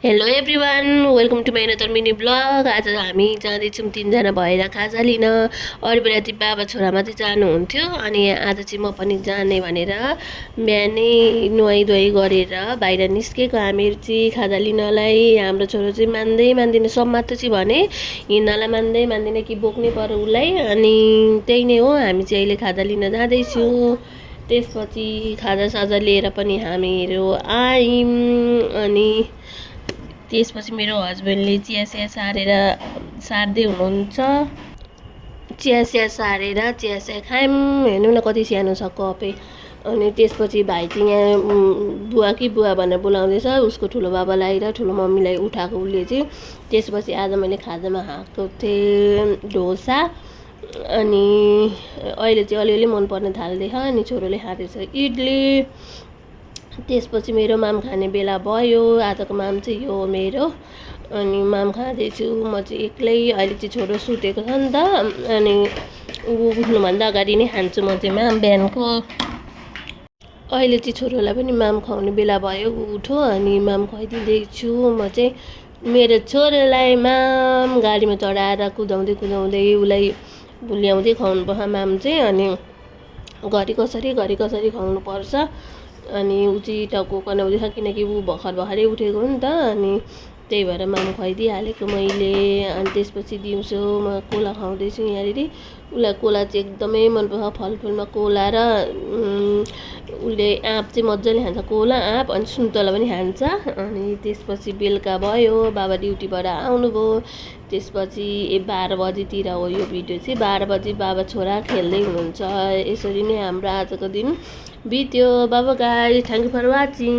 Hello everyone, welcome to my another mini vlog. आज हामी जाँदैछौँ 3जना भएर खाजा लिन। अरू बेला चाहिँ बाबा छोरा मात्रै जानुहुन्थ्यो, अनि आज चाहिँ म पनि जाने भनेर बिहानै नुहाइधुवाइ गरेर बाहिर निस्केको हामीहरू चाहिँ खाजा लिनलाई। हाम्रो छोरो चाहिँ मान्दैन, सम्मात्तो चाहिँ भने हिँड्नलाई मान्दैन कि बोक्नै पर्यो उसलाई। अनि त्यही नै हो, हामी चाहिँ अहिले खाजा लिन जाँदैछौँ। त्यसपछि खाजासाजा लिएर पनि हामीहरू आयौँ। अनि त्यसपछि मेरो हस्बेन्डले चिया सार्दै हुनुहुन्छ। चिया सारेर चिया खायौँ। हेर्नु न कति सानो छ कपै। अनि त्यसपछि भाइ चाहिँ यहाँ बुवा भनेर बोलाउँदैछ। उसको ठुलो बाबालाई र ठुलो मम्मीलाई उठाएको उसले चाहिँ। त्यसपछि आज मैले खाजामा खाएको थिएँ डोसा। अनि अहिले चाहिँ अलिअलि मन पर्न थाल्दैछ। अनि छोरोले खाँदैछ इडली। त्यसपछि मेरो माम खाने बेला भयो। आजको माम चाहिँ यो हो मेरो। अनि माम खाँदैछु म चाहिँ एक्लै। अहिले चाहिँ छोरो सुतेको छ नि त, अनि ऊ उठ्नुभन्दा अगाडि नै खान्छु म चाहिँ माम बिहानको। अहिले चाहिँ छोरोलाई पनि माम खुवाउने बेला भयो, ऊ उठ्यो अनि माम खुवाइदिँदैछु म चाहिँ मेरो छोरोलाई। माम गाडीमा चढाएर कुदाउँदै उसलाई ल्याउँदै खुवाउनु पर्छ माम चाहिँ। अनि घरि कसरी खुवाउनुपर्छ। अनि ऊ चाहिँ टाउको कनाउँदैछ, किनकि ऊ भर्खरै उठेको हो नि त। अनि त्यही भएर माम खुवाइदिइहालेको मैले। अनि त्यसपछि दिउँसो म कोला खुवाउँदैछु यहाँनिर। उसलाई कोला चाहिँ एकदमै मनपर्छ। फलफुलमा कोला र उसले आँप चाहिँ मजाले खान्छ, कोला आँप। अनि सुन्तला पनि खान्छ। अनि त्यसपछि बेलुका भयो, बाबा ड्युटीबाट आउनुभयो। त्यसपछि 12 बजीतिर हो यो भिडियो चाहिँ। 12 बजी बाबा छोरा खेल्दै हुनुहुन्छ। यसरी नै हाम्रो आजको दिन बित्यो। Bye bye guys, thank you for watching.